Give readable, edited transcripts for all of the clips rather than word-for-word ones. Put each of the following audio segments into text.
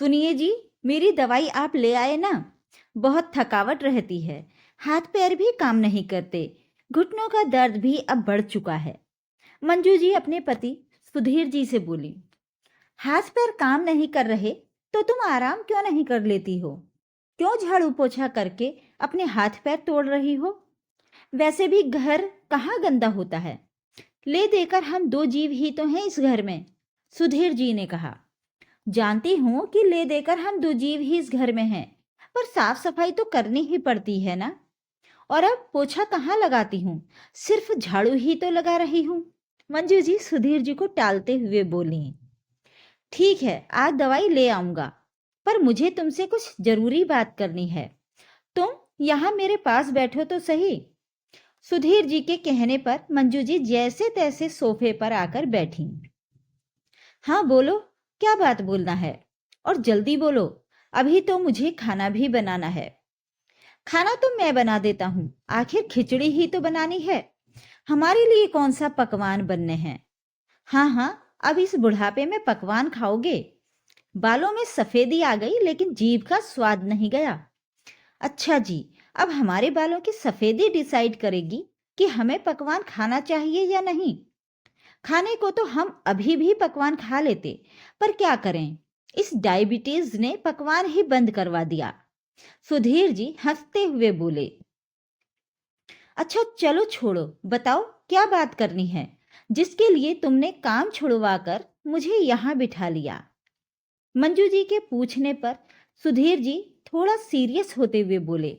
सुनिए जी, मेरी दवाई आप ले आए ना। बहुत थकावट रहती है, हाथ पैर भी काम नहीं करते, घुटनों का दर्द भी अब बढ़ चुका है। मंजू जी अपने पति सुधीर जी से बोली, हाथ पैर काम नहीं कर रहे तो तुम आराम क्यों नहीं कर लेती हो? क्यों झाड़ू पोछा करके अपने हाथ पैर तोड़ रही हो? वैसे भी घर कहाँ गंदा होता है। ले देकर हम दो जीव ही तो हैं इस घर में। सुधीर जी ने कहा, जानती हूँ कि ले देकर हम दो जीव ही इस घर में हैं, पर साफ सफाई तो करनी ही पड़ती है ना। और अब पोछा कहाँ लगाती हूँ, सिर्फ झाड़ू ही तो लगा रही हूँ। मंजू जी सुधीर जी को टालते हुए बोली, ठीक है आज दवाई ले आऊंगा, पर मुझे तुमसे कुछ जरूरी बात करनी है। तुम यहाँ मेरे पास बैठो तो सही। सुधीर जी के कहने पर मंजू जी जैसे तैसे सोफे पर आकर बैठी। हाँ बोलो, क्या बात बोलना है? और जल्दी बोलो, अभी तो मुझे खाना भी बनाना है। खाना तो मैं बना देता हूँ, आखिर खिचड़ी ही तो बनानी है। हमारे लिए कौन सा पकवान बनने हैं? हाँ हाँ, अब इस बुढ़ापे में पकवान खाओगे? बालों में सफेदी आ गई लेकिन जीभ का स्वाद नहीं गया। अच्छा जी, अब हमारे बालों की सफेदी डिसाइड करेगी कि हमें पकवान खाना चाहिए या नहीं। खाने को तो हम अभी भी पकवान खा लेते, पर क्या करें, इस डायबिटीज ने पकवान ही बंद करवा दिया। सुधीर जी हंसते हुए बोले, अच्छा चलो छोड़ो, बताओ क्या बात करनी है जिसके लिए तुमने काम छुड़वा कर मुझे यहाँ बिठा लिया? मंजू जी के पूछने पर सुधीर जी थोड़ा सीरियस होते हुए बोले,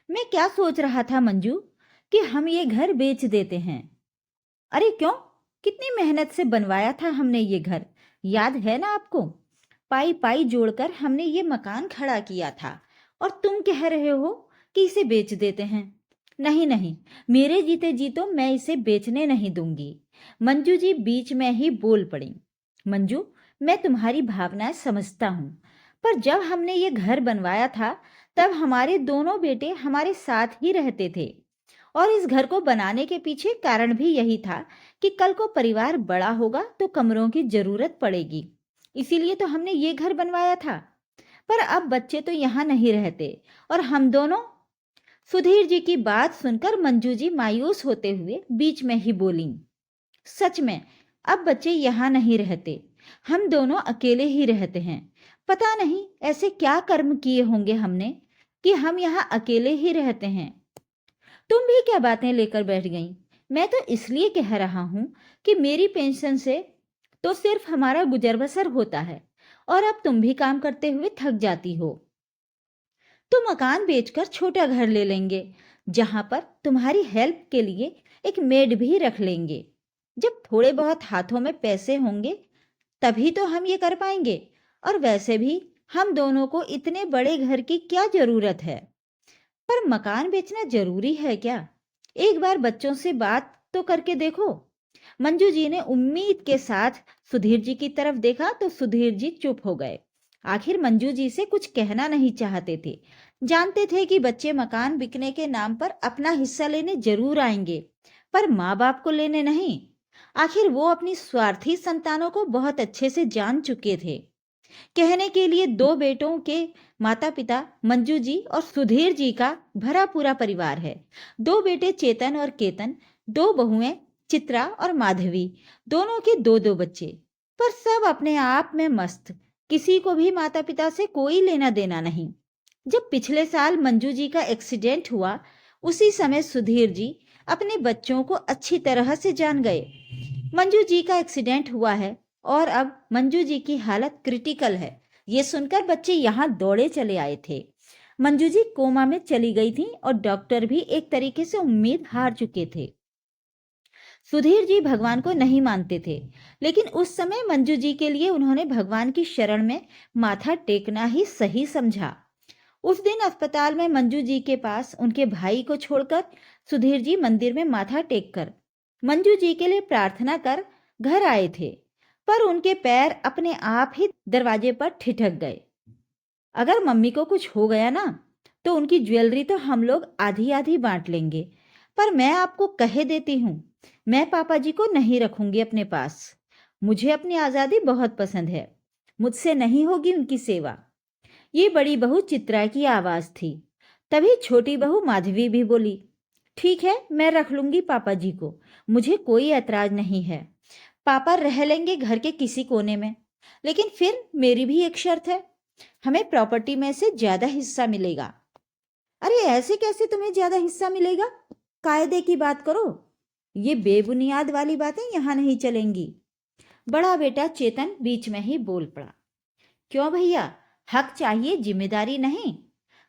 मैं क्या सोच रहा था मंजू, कि हम ये घर बेच देते हैं। अरे क्यों, कितनी मेहनत से बनवाया था हमने ये घर, याद है ना आपको? पाई पाई जोड़कर हमने ये मकान खड़ा किया था, और तुम कह रहे हो कि इसे बेच देते हैं। नहीं नहीं, मेरे जीते जी तो मैं इसे बेचने नहीं दूंगी। मंजू जी बीच में ही बोल पड़ी, मंजू मैं तुम्हारी भावनाएं समझता हूँ, पर जब हमने ये घर बनवाया था तब हमारे दोनों बेटे हमारे साथ ही रहते थे, और इस घर को बनाने के पीछे कारण भी यही था कि कल को परिवार बड़ा होगा तो कमरों की जरूरत पड़ेगी, इसीलिए तो हमने ये घर बनवाया था। पर अब बच्चे तो यहाँ नहीं रहते, और हम दोनों। सुधीर जी की बात सुनकर मंजू जी मायूस होते हुए बीच में ही बोली, सच में अब बच्चे यहाँ नहीं रहते, हम दोनों अकेले ही रहते हैं। पता नहीं ऐसे क्या कर्म किए होंगे हमने कि हम यहाँ अकेले ही रहते हैं। तुम भी क्या बातें लेकर बैठ गई? मैं तो इसलिए कह रहा हूं कि मेरी पेंशन से तो सिर्फ हमारा गुजर बसर होता है, और अब तुम भी काम करते हुए थक जाती हो। तो मकान बेचकर छोटा घर ले लेंगे, जहां पर तुम्हारी हेल्प के लिए एक मेड भी रख लेंगे। जब थोड़े बहुत हाथों में पैसे होंगे तभी तो हम ये कर पाएंगे, और वैसे भी हम दोनों को इतने बड़े घर की क्या जरूरत है? पर मकान बेचना जरूरी है क्या? एक बार बच्चों से बात तो करके देखो। मंजू जी ने उम्मीद के साथ सुधीर जी की तरफ देखा तो सुधीर जी चुप हो गए। आखिर मंजू जी से कुछ कहना नहीं चाहते थे, जानते थे कि बच्चे मकान बिकने के नाम पर अपना हिस्सा लेने जरूर आएंगे, पर माँ बाप को लेने नहीं। आखिर वो अपनी स्वार्थी संतानों को बहुत अच्छे से जान चुके थे। कहने के लिए दो बेटों के माता पिता मंजू जी और सुधीर जी का भरा पूरा परिवार है। दो बेटे चेतन और केतन, दो बहुएं चित्रा और माधवी, दोनों के दो दो बच्चे, पर सब अपने आप में मस्त, किसी को भी माता पिता से कोई लेना देना नहीं। जब पिछले साल मंजू जी का एक्सीडेंट हुआ, उसी समय सुधीर जी अपने बच्चों को अच्छी तरह से जान गए। मंजू जी का एक्सीडेंट हुआ है और अब मंजू जी की हालत क्रिटिकल है, ये सुनकर बच्चे यहाँ दौड़े चले आए थे। मंजू जी कोमा में चली गई थी और डॉक्टर भी एक तरीके से उम्मीद हार चुके थे। सुधीर जी भगवान को नहीं मानते थे, लेकिन उस समय मंजू जी के लिए उन्होंने भगवान की शरण में माथा टेकना ही सही समझा। उस दिन अस्पताल में मंजू जी के पास उनके भाई को छोड़कर सुधीर जी मंदिर में माथा टेक कर मंजू जी के लिए प्रार्थना कर घर आए थे, पर उनके पैर अपने आप ही दरवाजे पर ठिठक गए। अगर मम्मी को कुछ हो गया ना, तो उनकी ज्वेलरी तो हम लोग आधी आधी बांट लेंगे, पर मैं आपको कहे देती हूँ, मैं पापा जी को नहीं रखूंगी अपने पास। मुझे अपनी आज़ादी बहुत पसंद है। मुझसे नहीं होगी उनकी सेवा। ये बड़ी बहू चित्रा की आवाज थी। तभी छोटी बहू माधवी भी बोली, ठीक है, मैं रख लूंगी पापा जी को, मुझे कोई ऐतराज नहीं है। पापा रह लेंगे घर के किसी कोने में, लेकिन फिर मेरी भी एक शर्त है, हमें प्रॉपर्टी में से ज्यादा हिस्सा मिलेगा। अरे ऐसे कैसे तुम्हें ज्यादा हिस्सा मिलेगा? कायदे की बात करो, ये बेबुनियाद वाली बातें यहाँ नहीं चलेंगी। बड़ा बेटा चेतन बीच में ही बोल पड़ा, क्यों भैया, हक चाहिए जिम्मेदारी नहीं।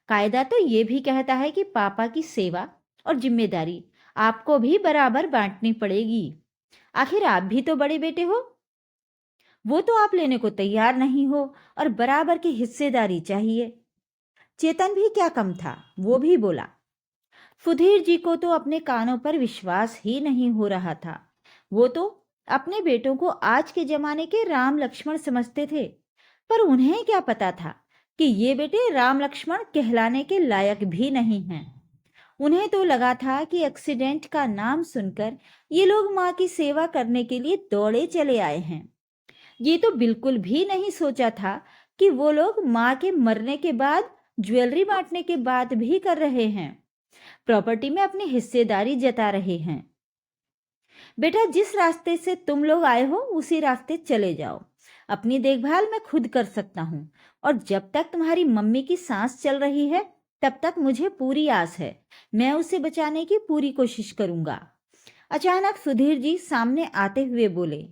कायदा तो ये भी कहता है कि पापा की सेवा और जिम्मेदारी आपको भी बराबर बांटनी पड़ेगी। आखिर आप भी तो बड़े बेटे हो। वो तो आप लेने को तैयार नहीं हो और बराबर की हिस्सेदारी चाहिए। चेतन भी क्या कम था, वो भी बोला। सुधीर जी को तो अपने कानों पर विश्वास ही नहीं हो रहा था। वो तो अपने बेटों को आज के जमाने के राम लक्ष्मण समझते थे, पर उन्हें क्या पता था कि ये बेटे राम लक्ष्मण कहलाने के लायक भी नहीं हैं। उन्हें तो लगा था कि एक्सीडेंट का नाम सुनकर ये लोग माँ की सेवा करने के लिए दौड़े चले आए हैं। ये तो बिल्कुल भी नहीं सोचा था कि वो लोग माँ के मरने के बाद ज्वेलरी बांटने के बाद भी कर रहे हैं, प्रॉपर्टी में अपनी हिस्सेदारी जता रहे हैं। बेटा, जिस रास्ते से तुम लोग आए हो उसी रास्ते चले जाओ। अपनी देखभाल मैं खुद कर सकता हूँ, और जब तक तुम्हारी मम्मी की सांस चल रही है तब तक मुझे पूरी आस है, मैं उसे बचाने की पूरी कोशिश करूंगा। अचानक सुधीर जी सामने आते हुए बोले।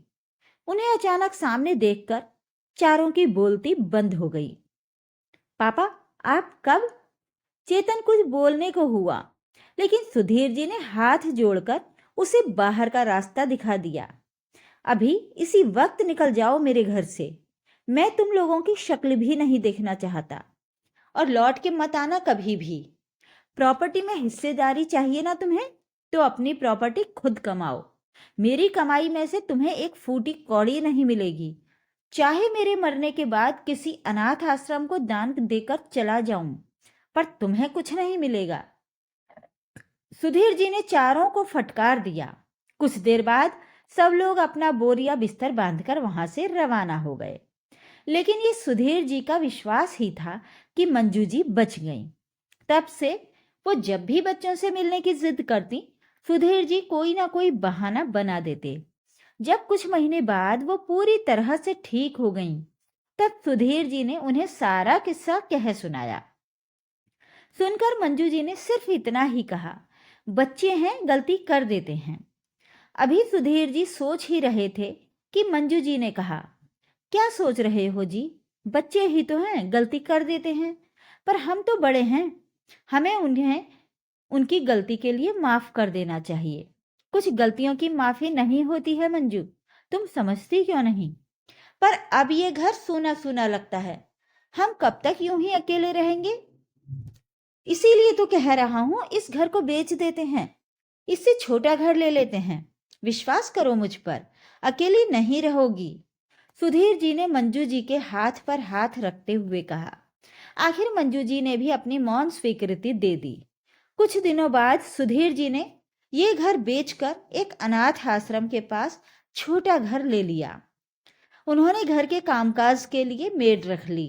उन्हें अचानक सामने देखकर चारों की बोलती बंद हो गई। पापा, आप कब? चेतन कुछ बोलने को हुआ, लेकिन सुधीर जी ने हाथ जोड़कर उसे बाहर का रास्ता दिखा दिया। अभी इसी वक्त निकल जाओ मेरे घर से, मैं तुम लोगों की शक्ल भी नहीं देखना चाहता, और लौट के मत आना कभी भी। प्रॉपर्टी में हिस्सेदारी चाहिए ना तुम्हें, तो अपनी प्रॉपर्टी खुद कमाओ। मेरी कमाई में से तुम्हें एक फूटी कौड़ी नहीं मिलेगी। चाहे मेरे मरने के बाद किसी अनाथ आश्रम को दान देकर चला जाऊं, पर तुम्हें कुछ नहीं मिलेगा। सुधीर जी ने चारों को फटकार दिया। कुछ देर बाद सब लोग अपना बोरिया बिस्तर बांधकर वहां से रवाना हो गए। लेकिन ये सुधीर जी का विश्वास ही था कि मंजू जी बच गईं। तब से वो जब भी बच्चों से मिलने की जिद करती, सुधीर जी कोई ना कोई बहाना बना देते। जब कुछ महीने बाद वो पूरी तरह से ठीक हो गईं, तब सुधीर जी ने उन्हें सारा किस्सा कह सुनाया। सुनकर मंजू जी ने सिर्फ इतना ही कहा, बच्चे हैं, गलती कर देते हैं। अभी सुधीर जी सोच ही रहे थे कि मंजू जी ने कहा, क्या सोच रहे हो जी, बच्चे ही तो हैं, गलती कर देते हैं, पर हम तो बड़े हैं, हमें उन्हें उनकी गलती के लिए माफ कर देना चाहिए। कुछ गलतियों की माफी नहीं होती है मंजू, तुम समझती क्यों नहीं? पर अब ये घर सूना सूना लगता है, हम कब तक यूं ही अकेले रहेंगे? इसीलिए तो कह रहा हूं, इस घर को बेच देते हैं, इससे छोटा घर ले लेते हैं। विश्वास करो मुझ पर, अकेली नहीं रहोगी। सुधीर जी ने मंजू जी के हाथ पर हाथ रखते हुए कहा। आखिर मंजू जी ने भी अपनी मौन स्वीकृति दे दी। कुछ दिनों बाद सुधीर जी ने ये घर बेचकर एक अनाथ आश्रम के पास छोटा घर ले लिया। उन्होंने घर के कामकाज के लिए मेड रख ली।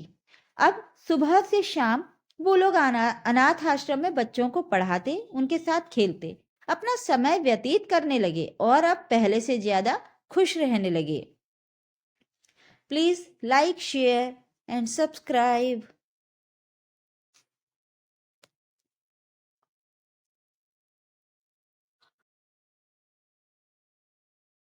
अब सुबह से शाम वो लोग अनाथ आश्रम में बच्चों को पढ़ाते, उनके साथ खेलते, अपना समय व्यतीत करने लगे और अब पहले से ज्यादा खुश रहने लगे। Please like, share and subscribe.